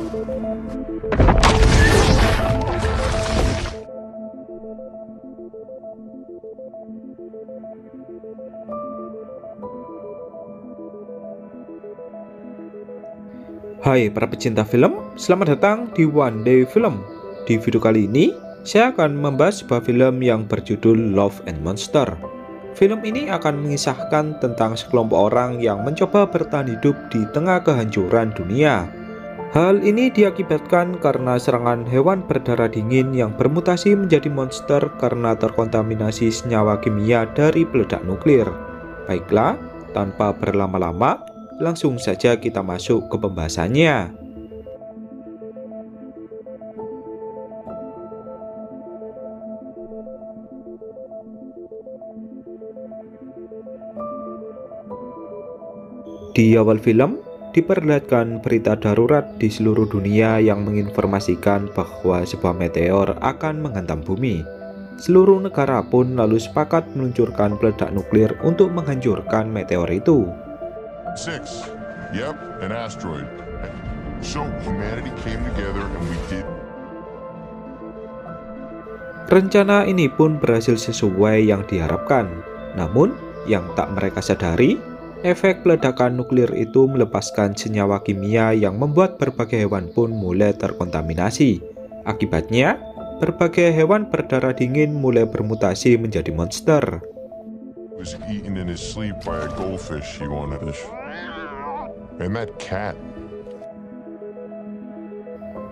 Hai para pecinta film, selamat datang di One Day Film. Di video kali ini, saya akan membahas sebuah film yang berjudul Love and Monster. Film ini akan mengisahkan tentang sekelompok orang yang mencoba bertahan hidup di tengah kehancuran dunia. Hal ini diakibatkan karena serangan hewan berdarah dingin yang bermutasi menjadi monster karena terkontaminasi senyawa kimia dari peledak nuklir. Baiklah, tanpa berlama-lama, langsung saja kita masuk ke pembahasannya. Di awal film, diperlihatkan berita darurat di seluruh dunia yang menginformasikan bahwa sebuah meteor akan menghantam bumi. Seluruh negara pun lalu sepakat meluncurkan peledak nuklir untuk menghancurkan meteor itu. 6. Yep, an asteroid. So humanity came together and we did. Rencana ini pun berhasil sesuai yang diharapkan. Namun, yang tak mereka sadari, efek peledakan nuklir itu melepaskan senyawa kimia yang membuat berbagai hewan pun mulai terkontaminasi. Akibatnya, berbagai hewan berdarah dingin mulai bermutasi menjadi monster. Was eaten in his sleep by a goldfish he wanted to. And that cat.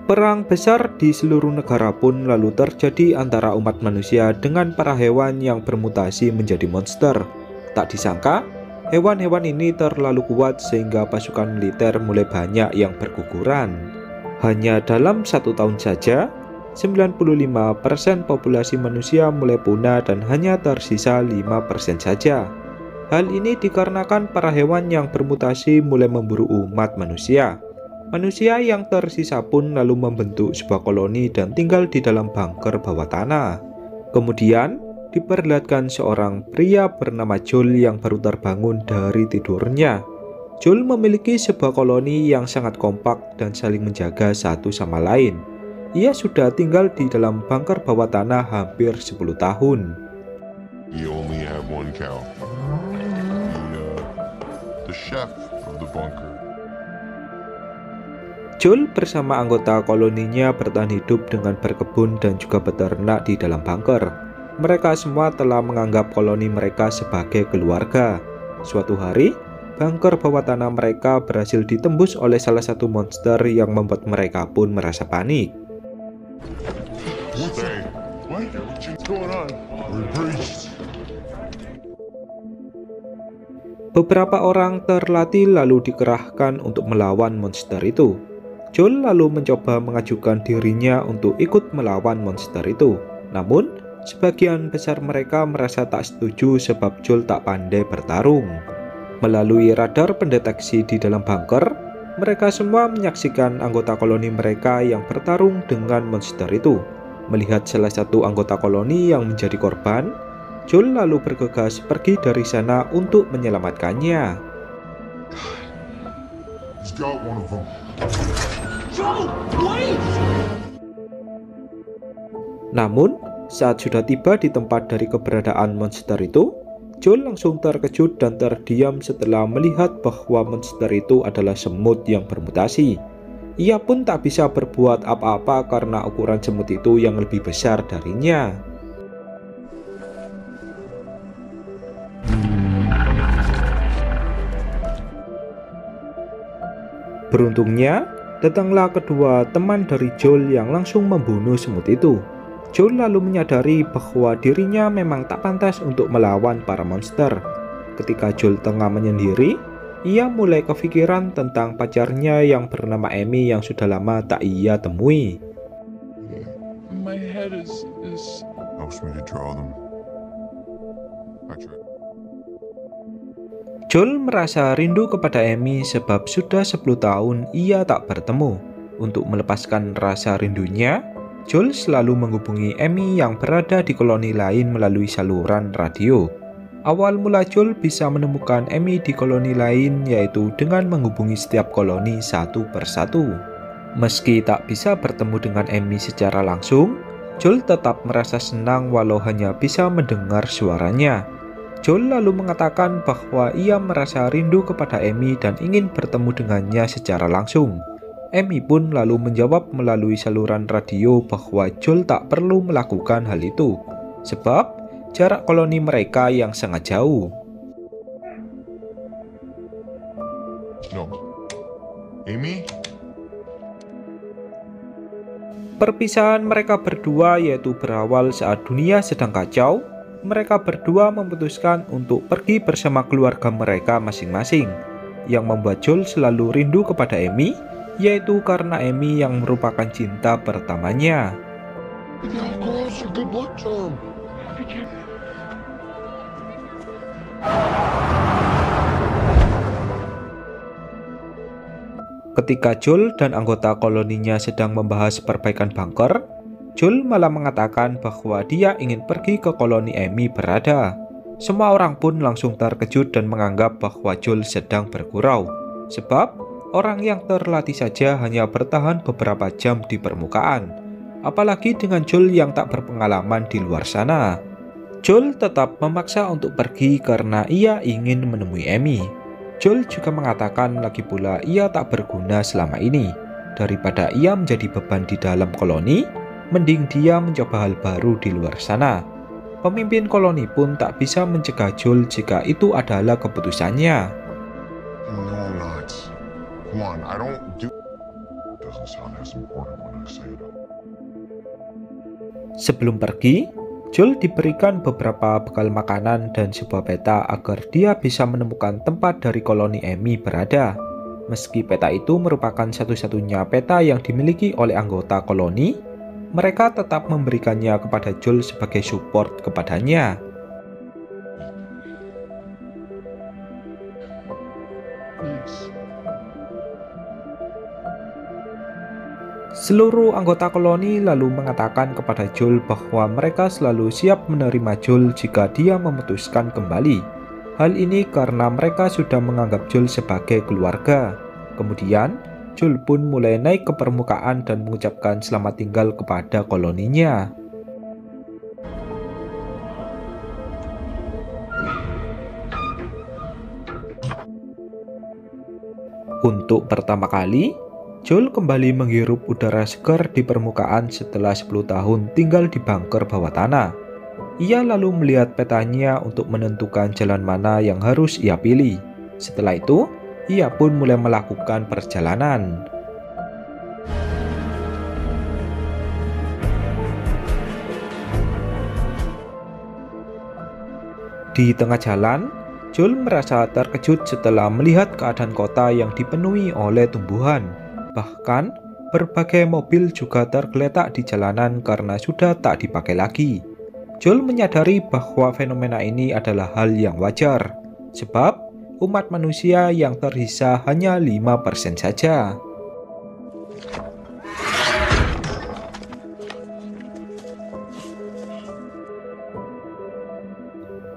Perang besar di seluruh negara pun lalu terjadi antara umat manusia dengan para hewan yang bermutasi menjadi monster. Tak disangka, hewan-hewan ini terlalu kuat sehingga pasukan militer mulai banyak yang berguguran. Hanya dalam 1 tahun saja, 95% populasi manusia mulai punah dan hanya tersisa 5% saja. Hal ini dikarenakan para hewan yang bermutasi mulai memburu umat manusia. Manusia yang tersisa pun lalu membentuk sebuah koloni dan tinggal di dalam bunker bawah tanah. Kemudian, diperlihatkan seorang pria bernama Joel yang baru terbangun dari tidurnya. Joel memiliki sebuah koloni yang sangat kompak dan saling menjaga satu sama lain. Ia sudah tinggal di dalam bunker bawah tanah hampir 10 tahun. We only have one cow. The chef of the bunker. Joel bersama anggota koloninya bertahan hidup dengan berkebun dan juga beternak di dalam bunker. Mereka semua telah menganggap koloni mereka sebagai keluarga. Suatu hari, bunker bawah tanah mereka berhasil ditembus oleh salah satu monster yang membuat mereka pun merasa panik. What's going on? We're breached. Beberapa orang terlatih lalu dikerahkan untuk melawan monster itu. Joel lalu mencoba mengajukan dirinya untuk ikut melawan monster itu. Namun, sebagian besar mereka merasa tak setuju sebab Joel tak pandai bertarung. Melalui radar pendeteksi di dalam bunker, mereka semua menyaksikan anggota koloni mereka yang bertarung dengan monster itu. Melihat salah satu anggota koloni yang menjadi korban, Joel lalu bergegas pergi dari sana untuk menyelamatkannya. He's got one of them. Joel, wait! Namun, saat sudah tiba di tempat dari keberadaan monster itu, Joel langsung terkejut dan terdiam setelah melihat bahwa monster itu adalah semut yang bermutasi. Ia pun tak bisa berbuat apa-apa karena ukuran semut itu yang lebih besar darinya. Beruntungnya, datanglah kedua teman dari Joel yang langsung membunuh semut itu. Joel lalu menyadari bahwa dirinya memang tak pantas untuk melawan para monster. Ketika Joel tengah menyendiri, ia mulai kepikiran tentang pacarnya yang bernama Amy yang sudah lama tak ia temui. My head is... Helps me to draw them. I tried. Joel merasa rindu kepada Amy sebab sudah 10 tahun ia tak bertemu. Untuk melepaskan rasa rindunya, Joel selalu menghubungi Amy yang berada di koloni lain melalui saluran radio. Awal mula Joel bisa menemukan Amy di koloni lain yaitu dengan menghubungi setiap koloni satu persatu. Meski tak bisa bertemu dengan Amy secara langsung, Joel tetap merasa senang walau hanya bisa mendengar suaranya. Joel lalu mengatakan bahwa ia merasa rindu kepada Amy dan ingin bertemu dengannya secara langsung. Amy pun lalu menjawab melalui saluran radio bahwa Joel tak perlu melakukan hal itu, sebab jarak koloni mereka yang sangat jauh. No. Amy? Perpisahan mereka berdua yaitu berawal saat dunia sedang kacau. Mereka berdua memutuskan untuk pergi bersama keluarga mereka masing-masing. Yang membuat Joel selalu rindu kepada Amy, yaitu karena Amy yang merupakan cinta pertamanya. The alcohol's a good luck charm. Ketika Joel dan anggota koloninya sedang membahas perbaikan bunker, Joel malah mengatakan bahwa dia ingin pergi ke koloni Amy berada. Semua orang pun langsung terkejut dan menganggap bahwa Joel sedang bergurau, sebab orang yang terlatih saja hanya bertahan beberapa jam di permukaan, apalagi dengan Joel yang tak berpengalaman di luar sana. Joel tetap memaksa untuk pergi karena ia ingin menemui Amy. Joel juga mengatakan lagi pula ia tak berguna selama ini. Daripada ia menjadi beban di dalam koloni, mending dia mencoba hal baru di luar sana. Pemimpin koloni pun tak bisa mencegah Joel jika itu adalah keputusannya. No, not. Come on, I don't do... Doesn't sound as important when I say it. Sebelum pergi, Joel diberikan beberapa bekal makanan dan sebuah peta agar dia bisa menemukan tempat dari koloni Amy berada. Meski peta itu merupakan satu-satunya peta yang dimiliki oleh anggota koloni, mereka tetap memberikannya kepada Joel sebagai support kepadanya. Thanks. Seluruh anggota koloni lalu mengatakan kepada Joel bahwa mereka selalu siap menerima Joel jika dia memutuskan kembali. Hal ini karena mereka sudah menganggap Joel sebagai keluarga. Kemudian, Joel pun mulai naik ke permukaan dan mengucapkan selamat tinggal kepada koloninya. Untuk pertama kali, Joel kembali menghirup udara segar di permukaan setelah 10 tahun tinggal di bunker bawah tanah. Ia lalu melihat petanya untuk menentukan jalan mana yang harus ia pilih. Setelah itu, ia pun mulai melakukan perjalanan. Di tengah jalan, Joel merasa terkejut setelah melihat keadaan kota yang dipenuhi oleh tumbuhan. Bahkan, berbagai mobil juga tergeletak di jalanan karena sudah tak dipakai lagi. Joel menyadari bahwa fenomena ini adalah hal yang wajar, sebab umat manusia yang tersisa hanya 5% saja.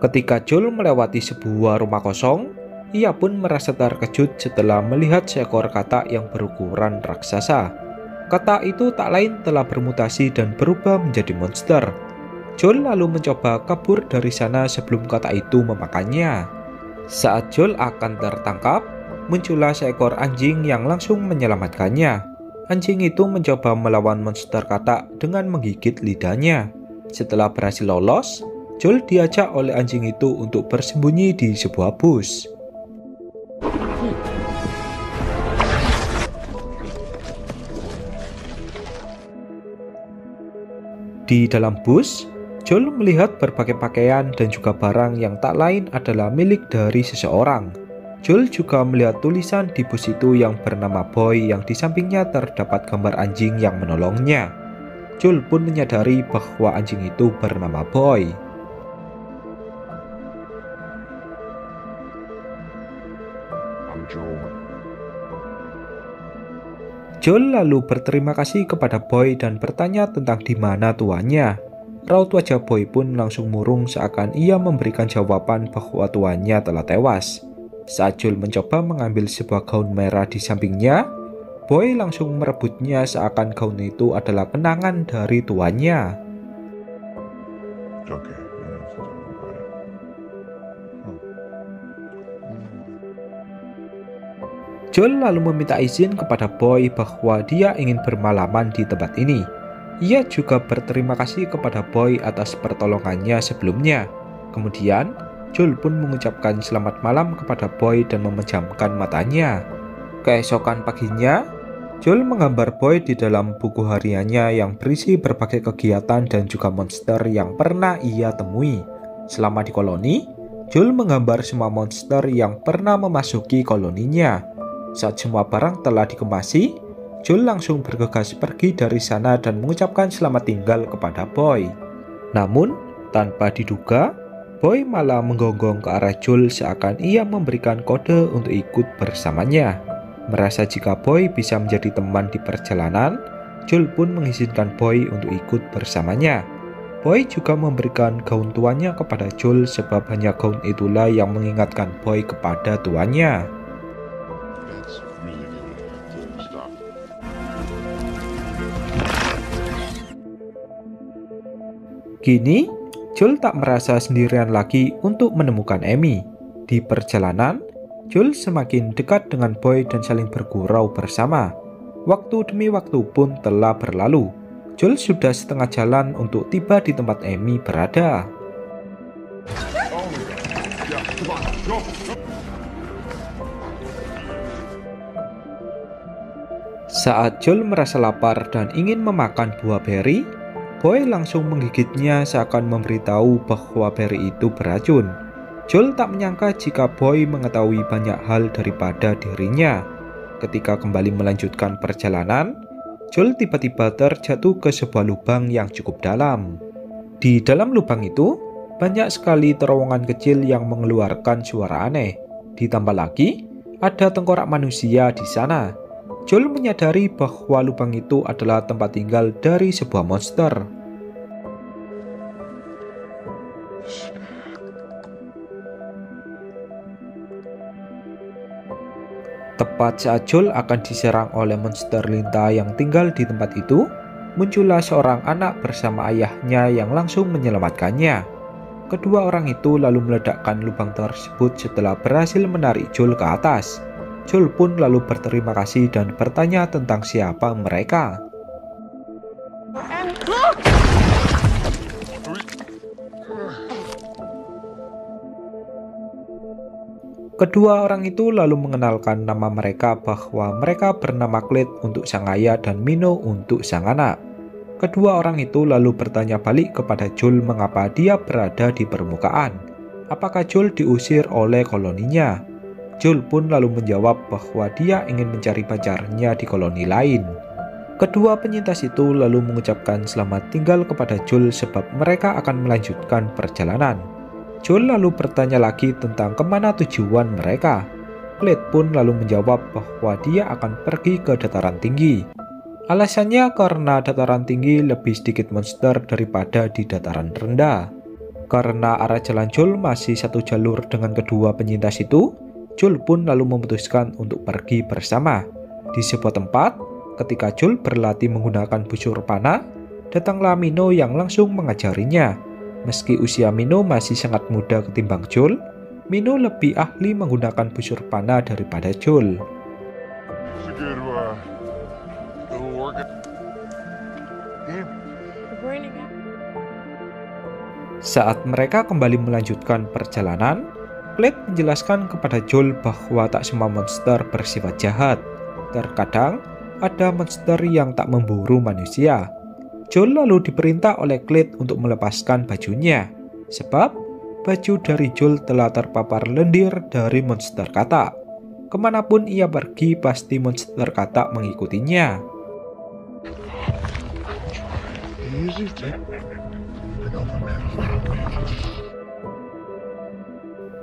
Ketika Joel melewati sebuah rumah kosong, ia pun merasa terkejut setelah melihat seekor katak yang berukuran raksasa. Katak itu tak lain telah bermutasi dan berubah menjadi monster. Joel lalu mencoba kabur dari sana sebelum katak itu memakannya. Saat Joel akan tertangkap, muncullah seekor anjing yang langsung menyelamatkannya. Anjing itu mencoba melawan monster katak dengan menggigit lidahnya. Setelah berhasil lolos, Joel diajak oleh anjing itu untuk bersembunyi di sebuah bus. Di dalam bus, Joel melihat berbagai pakaian dan juga barang yang tak lain adalah milik dari seseorang. Joel juga melihat tulisan di bus itu yang bernama Boy yang di sampingnya terdapat gambar anjing yang menolongnya. Joel pun menyadari bahwa anjing itu bernama Boy. I'm Joel. Joel lalu berterima kasih kepada Boy dan bertanya tentang di mana tuannya. Raut wajah Boy pun langsung murung seakan ia memberikan jawaban bahwa tuannya telah tewas. Saat Joel mencoba mengambil sebuah gaun merah di sampingnya, Boy langsung merebutnya seakan gaun itu adalah kenangan dari tuannya. Okay, we don't have to talk about it. Joel lalu meminta izin kepada Boy bahwa dia ingin bermalaman di tempat ini. Ia juga berterima kasih kepada Boy atas pertolongannya sebelumnya. Kemudian, Joel pun mengucapkan selamat malam kepada Boy dan memejamkan matanya. Keesokan paginya, Joel menggambar Boy di dalam buku hariannya yang berisi berbagai kegiatan dan juga monster yang pernah ia temui. Selama di koloni, Joel menggambar semua monster yang pernah memasuki koloninya. Saat semua barang telah dikemasi, Joel langsung bergegas pergi dari sana dan mengucapkan selamat tinggal kepada Boy. Namun, tanpa diduga, Boy malah menggonggong ke arah Joel seakan ia memberikan kode untuk ikut bersamanya. Merasa jika Boy bisa menjadi teman di perjalanan, Joel pun mengizinkan Boy untuk ikut bersamanya. Boy juga memberikan gaun tuannya kepada Joel sebab hanya gaun itulah yang mengingatkan Boy kepada tuannya. That's really gonna have to stop. Kini, Joel tak merasa sendirian lagi untuk menemukan Amy. Di perjalanan, Joel semakin dekat dengan Boy dan saling bergurau bersama. Waktu demi waktu pun telah berlalu. Joel sudah setengah jalan untuk tiba di tempat Amy berada. Saat Joel merasa lapar dan ingin memakan buah beri, Boy langsung menggigitnya seakan memberitahu bahwa beri itu beracun. Joel tak menyangka jika Boy mengetahui banyak hal daripada dirinya. Ketika kembali melanjutkan perjalanan, Joel tiba-tiba terjatuh ke sebuah lubang yang cukup dalam. Di dalam lubang itu, banyak sekali terowongan kecil yang mengeluarkan suara aneh. Ditambah lagi, ada tengkorak manusia di sana. Joel menyadari bahwa lubang itu adalah tempat tinggal dari sebuah monster. Tepat saat Joel akan diserang oleh monster lintah yang tinggal di tempat itu, muncullah seorang anak bersama ayahnya yang langsung menyelamatkannya. Kedua orang itu lalu meledakkan lubang tersebut setelah berhasil menarik Joel ke atas. Joel pun lalu berterima kasih dan bertanya tentang siapa mereka. Kedua orang itu lalu mengenalkan nama mereka bahwa mereka bernama Clyde untuk sang ayah dan Minnow untuk sang anak. Kedua orang itu lalu bertanya balik kepada Joel mengapa dia berada di permukaan. Apakah Joel diusir oleh koloninya? Joel pun lalu menjawab bahwa dia ingin mencari pacarnya di koloni lain. Kedua penyintas itu lalu mengucapkan selamat tinggal kepada Joel sebab mereka akan melanjutkan perjalanan. Joel lalu bertanya lagi tentang kemana tujuan mereka. Clyde pun lalu menjawab bahwa dia akan pergi ke dataran tinggi. Alasannya karena dataran tinggi lebih sedikit monster daripada di dataran rendah. Karena arah jalan Joel masih satu jalur dengan kedua penyintas itu, Joel pun lalu memutuskan untuk pergi bersama. Di sebuah tempat, ketika Joel berlatih menggunakan busur panah, datanglah Minnow yang langsung mengajarinya. Meski usia Minnow masih sangat muda ketimbang Joel, Minnow lebih ahli menggunakan busur panah daripada Joel. Saat mereka kembali melanjutkan perjalanan, Clyde menjelaskan kepada Joel bahwa tak semua monster bersifat jahat. Terkadang, ada monster yang tak memburu manusia. Joel lalu diperintah oleh Clyde untuk melepaskan bajunya, sebab baju dari Joel telah terpapar lendir dari monster katak. Kemanapun ia pergi, pasti monster katak mengikutinya.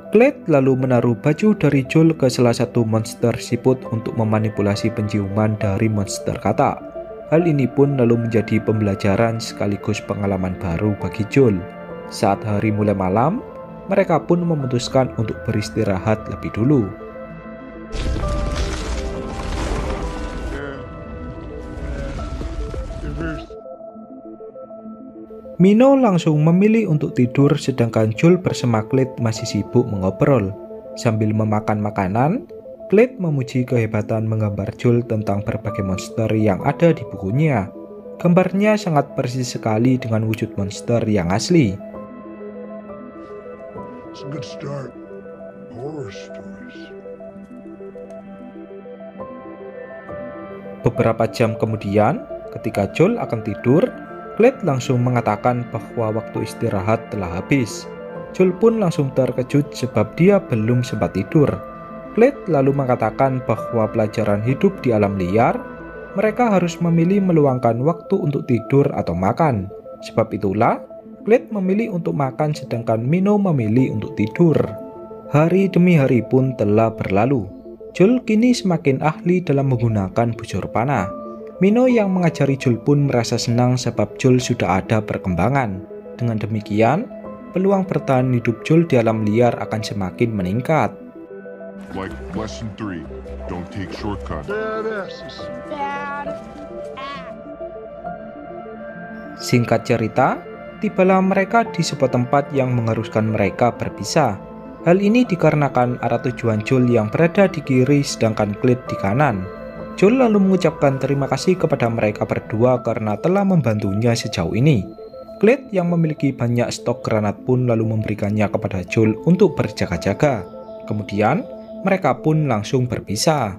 Clyde lalu menaruh baju dari Joel ke salah satu monster siput untuk memanipulasi penciuman dari monster katak. Hal ini pun lalu menjadi pembelajaran sekaligus pengalaman baru bagi Joel. Saat hari mulai malam, mereka pun memutuskan untuk beristirahat lebih dulu. Reverse. Mino langsung memilih untuk tidur sedangkan Joel bersama Clyde masih sibuk mengobrol. Sambil memakan makanan, Clyde memuji kehebatan menggambar Joel tentang berbagai monster yang ada di bukunya. Gambarnya sangat persis sekali dengan wujud monster yang asli. It's a good start. Horror stories. Beberapa jam kemudian, ketika Joel akan tidur, Clyde langsung mengatakan bahwa waktu istirahat telah habis. Joel pun langsung terkejut sebab dia belum sempat tidur. Clyde lalu mengatakan bahwa pelajaran hidup di alam liar, mereka harus memilih meluangkan waktu untuk tidur atau makan. Sebab itulah, Clyde memilih untuk makan sedangkan Mino memilih untuk tidur. Hari demi hari pun telah berlalu. Joel kini semakin ahli dalam menggunakan busur panah. Mino yang mengajari Joel pun merasa senang sebab Joel sudah ada perkembangan. Dengan demikian, peluang bertahan hidup Joel di alam liar akan semakin meningkat. Like lesson 3, don't take shortcuts. Badasses. Singkat cerita, tibalah mereka di sebuah tempat yang mengharuskan mereka berpisah. Hal ini dikarenakan arah tujuan Joel yang berada di kiri sedangkan Clyde di kanan. Joel lalu mengucapkan terima kasih kepada mereka berdua karena telah membantunya sejauh ini. Clyde yang memiliki banyak stok granat pun lalu memberikannya kepada Joel untuk berjaga-jaga. Kemudian, mereka pun langsung berpisah.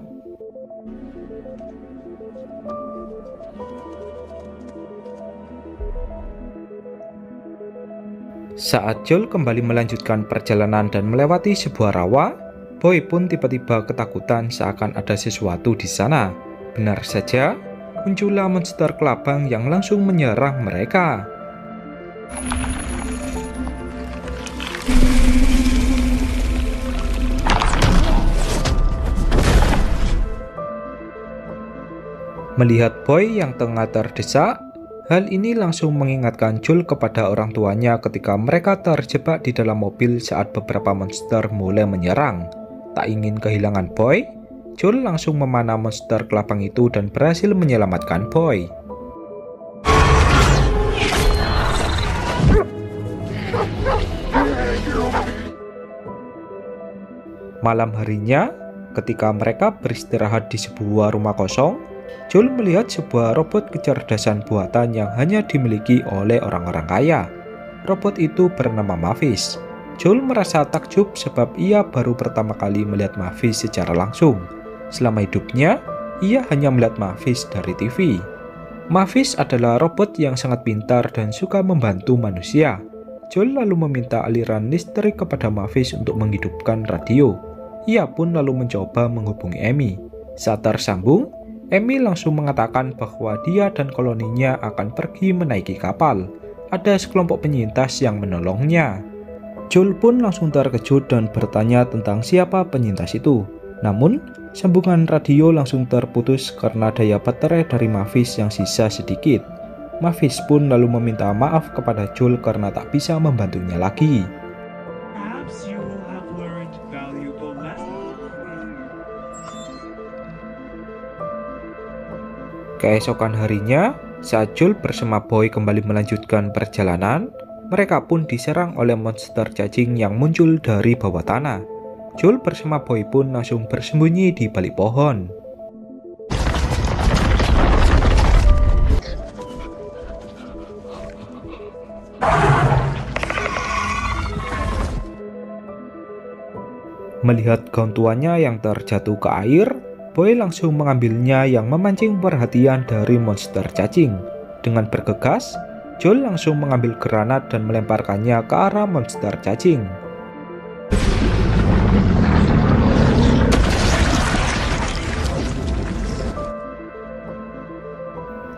Saat Joel kembali melanjutkan perjalanan dan melewati sebuah rawa, Boy pun tiba-tiba ketakutan seakan ada sesuatu di sana. Benar saja, muncullah monster kelabang yang langsung menyerang mereka. Melihat Boy yang tengah terdesak, hal ini langsung mengingatkan Joel kepada orang tuanya ketika mereka terjebak di dalam mobil saat beberapa monster mulai menyerang. Tak ingin kehilangan Boy, Joel langsung memanah monster kelabang itu dan berhasil menyelamatkan Boy. Malam harinya, ketika mereka beristirahat di sebuah rumah kosong, Joel melihat sebuah robot kecerdasan buatan yang hanya dimiliki oleh orang-orang kaya. Robot itu bernama Mavis. Joel merasa takjub sebab ia baru pertama kali melihat Mavis secara langsung. Selama hidupnya, ia hanya melihat Mavis dari TV. Mavis adalah robot yang sangat pintar dan suka membantu manusia. Joel lalu meminta aliran listrik kepada Mavis untuk menghidupkan radio. Ia pun lalu mencoba menghubungi Amy. Saat tersambung, Amy langsung mengatakan bahwa dia dan koloninya akan pergi menaiki kapal. Ada sekelompok penyintas yang menolongnya. Joel pun langsung terkejut dan bertanya tentang siapa penyintas itu. Namun, sambungan radio langsung terputus karena daya baterai dari Mavis yang sisa sedikit. Mavis pun lalu meminta maaf kepada Joel karena tak bisa membantunya lagi. Perhaps you will have learned valuable lessons. Keesokan harinya, saat Joel bersama Boy kembali melanjutkan perjalanan, mereka pun diserang oleh monster cacing yang muncul dari bawah tanah. Joel bersama Boy pun langsung bersembunyi di balik pohon. Melihat gaun tuanya yang terjatuh ke air, Boy langsung mengambilnya yang memancing perhatian dari monster cacing. Dengan bergegas, Joel langsung mengambil granat dan melemparkannya ke arah monster cacing.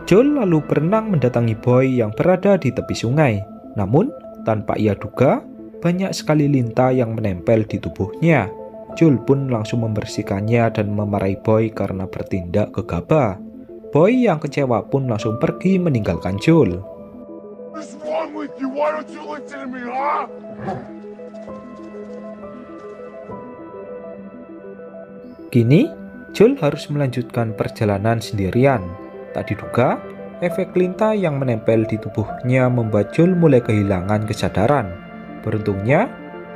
Joel lalu berenang mendatangi Boy yang berada di tepi sungai. Namun, tanpa ia duga, banyak sekali lintah yang menempel di tubuhnya. Joel pun langsung membersihkannya dan memarahi Boy karena bertindak gegabah. Boy yang kecewa pun langsung pergi meninggalkan Joel. What's wrong with you? Why don't you listen to me, huh? Kini, Joel harus melanjutkan perjalanan sendirian. Tak diduga, efek lintah yang menempel di tubuhnya membuat Joel mulai kehilangan kesadaran. Beruntungnya,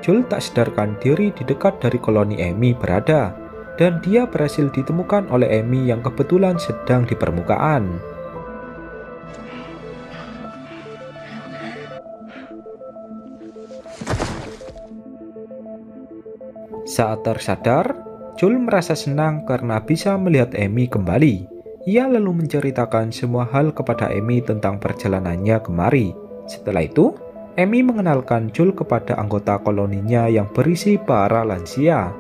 Joel tak sadarkan diri di dekat dari koloni Amy berada, dan dia berhasil ditemukan oleh Amy yang kebetulan sedang di permukaan. Saat tersadar, Joel merasa senang karena bisa melihat Amy kembali. Ia lalu menceritakan semua hal kepada Amy tentang perjalanannya kemari. Setelah itu, Amy mengenalkan Joel kepada anggota koloninya yang berisi para lansia.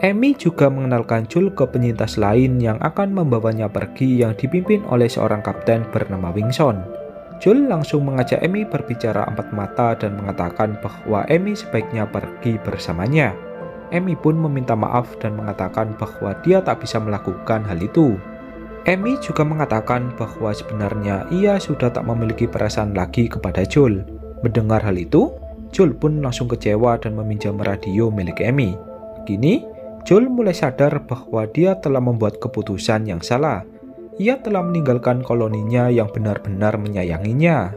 Amy juga mengenalkan Joel ke penyintas lain yang akan membawanya pergi yang dipimpin oleh seorang kapten bernama Wingson. Joel langsung mengajak Amy berbicara empat mata dan mengatakan bahwa Amy sebaiknya pergi bersamanya. Amy pun meminta maaf dan mengatakan bahwa dia tak bisa melakukan hal itu. Amy juga mengatakan bahwa sebenarnya ia sudah tak memiliki perasaan lagi kepada Joel. Mendengar hal itu, Joel pun langsung kecewa dan meminjam radio milik Amy. Kini, Joel mulai sadar bahwa dia telah membuat keputusan yang salah. Ia telah meninggalkan koloninya yang benar-benar menyayanginya.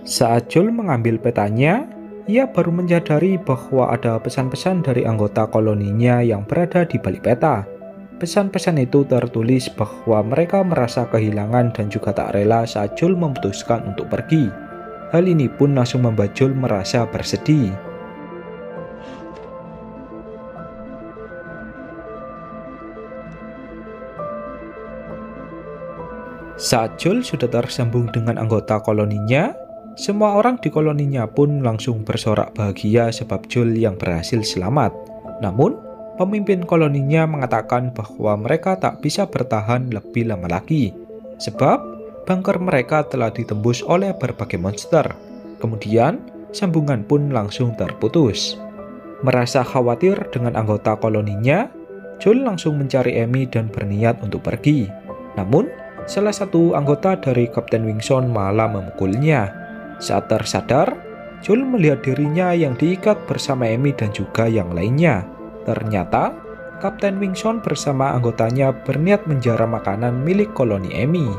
Saat Joel mengambil petanya, ia baru menyadari bahwa ada pesan-pesan dari anggota koloninya yang berada di balik peta. Pesan-pesan itu tertulis bahwa mereka merasa kehilangan dan juga tak rela saat Joel memutuskan untuk pergi. Hal ini pun langsung membuat Joel merasa bersedih. Saat Joel sudah tersambung dengan anggota koloninya, semua orang di koloninya pun langsung bersorak bahagia sebab Joel yang berhasil selamat. Namun, pemimpin koloninya mengatakan bahwa mereka tak bisa bertahan lebih lama lagi, sebab bunker mereka telah ditembus oleh berbagai monster. Kemudian, sambungan pun langsung terputus. Merasa khawatir dengan anggota koloninya, Joel langsung mencari Amy dan berniat untuk pergi. Namun, salah satu anggota dari Kapten Wingson malah memukulnya. Saat tersadar, Joel melihat dirinya yang diikat bersama Amy dan juga yang lainnya. Ternyata, Kapten Wingson bersama anggotanya berniat menjara makanan milik koloni Amy.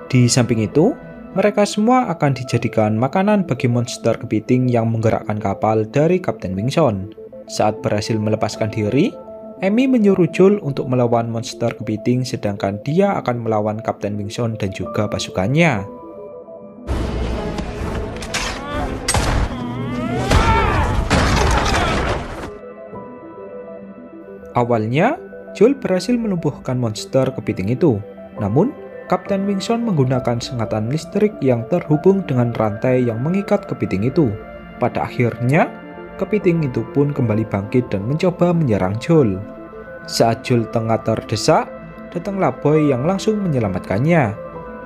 Di samping itu, mereka semua akan dijadikan makanan bagi monster kepiting yang menggerakkan kapal dari Kapten Wingson. Saat berhasil melepaskan diri, Amy menyuruh Joel untuk melawan monster kepiting sedangkan dia akan melawan Kapten Wingson dan juga pasukannya. Awalnya, Joel berhasil melumpuhkan monster kepiting itu. Namun, Kapten Wingson menggunakan sengatan listrik yang terhubung dengan rantai yang mengikat kepiting itu. Pada akhirnya, kepiting itu pun kembali bangkit dan mencoba menyerang Joel. Saat Joel tengah terdesak, datanglah Boy yang langsung menyelamatkannya.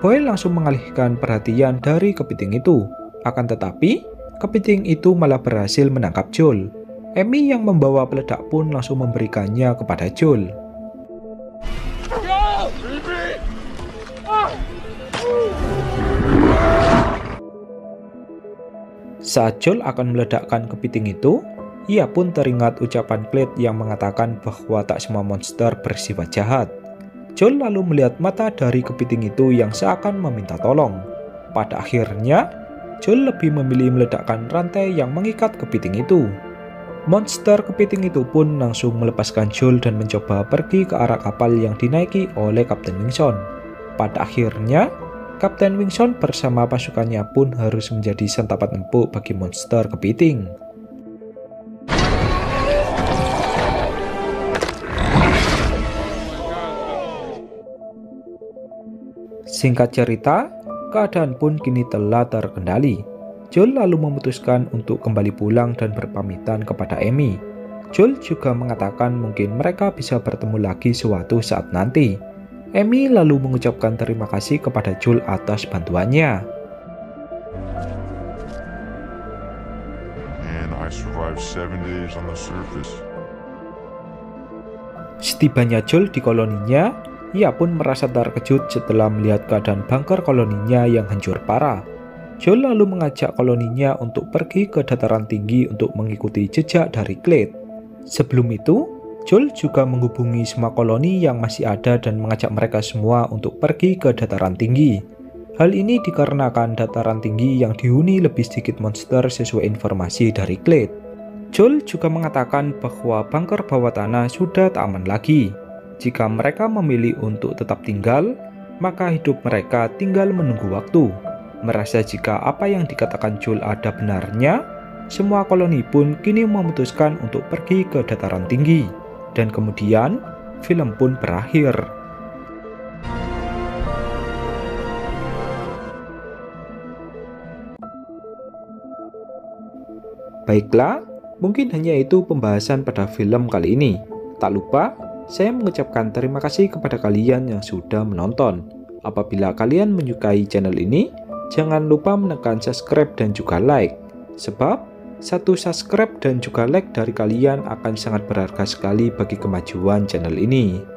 Boy langsung mengalihkan perhatian dari kepiting itu. Akan tetapi, kepiting itu malah berhasil menangkap Joel. Amy yang membawa peledak pun langsung memberikannya kepada Joel. Saat Joel akan meledakkan kepiting itu, ia pun teringat ucapan Clyde yang mengatakan bahwa tak semua monster bersifat jahat. Joel lalu melihat mata dari kepiting itu yang seakan meminta tolong. Pada akhirnya, Joel lebih memilih meledakkan rantai yang mengikat kepiting itu. Monster kepiting itu pun langsung melepaskan Joel dan mencoba pergi ke arah kapal yang dinaiki oleh Kapten Wingson. Pada akhirnya, Kapten Wingson bersama pasukannya pun harus menjadi santapan empuk bagi monster kepiting. Singkat cerita, keadaan pun kini telah terkendali. Joel lalu memutuskan untuk kembali pulang dan berpamitan kepada Amy. Joel juga mengatakan mungkin mereka bisa bertemu lagi suatu saat nanti. Amy lalu mengucapkan terima kasih kepada Joel atas bantuannya. And I survived 7 days on the surface. Setibanya Joel di koloninya, ia pun merasa terkejut setelah melihat keadaan bunker koloninya yang hancur parah. Joel lalu mengajak koloninya untuk pergi ke dataran tinggi untuk mengikuti jejak dari Clyde. Sebelum itu, Joel juga menghubungi semua koloni yang masih ada dan mengajak mereka semua untuk pergi ke dataran tinggi. Hal ini dikarenakan dataran tinggi yang dihuni lebih sedikit monster sesuai informasi dari Clyde. Joel juga mengatakan bahwa bunker bawah tanah sudah tak aman lagi. Jika mereka memilih untuk tetap tinggal, maka hidup mereka tinggal menunggu waktu. Merasa jika apa yang dikatakan Joel ada benarnya, semua koloni pun kini memutuskan untuk pergi ke dataran tinggi. Dan kemudian, film pun berakhir. Baiklah, mungkin hanya itu pembahasan pada film kali ini. Tak lupa, saya mengucapkan terima kasih kepada kalian yang sudah menonton. Apabila kalian menyukai channel ini, jangan lupa menekan subscribe dan juga like. Sebab, satu subscribe dan juga like dari kalian akan sangat berharga sekali bagi kemajuan channel ini.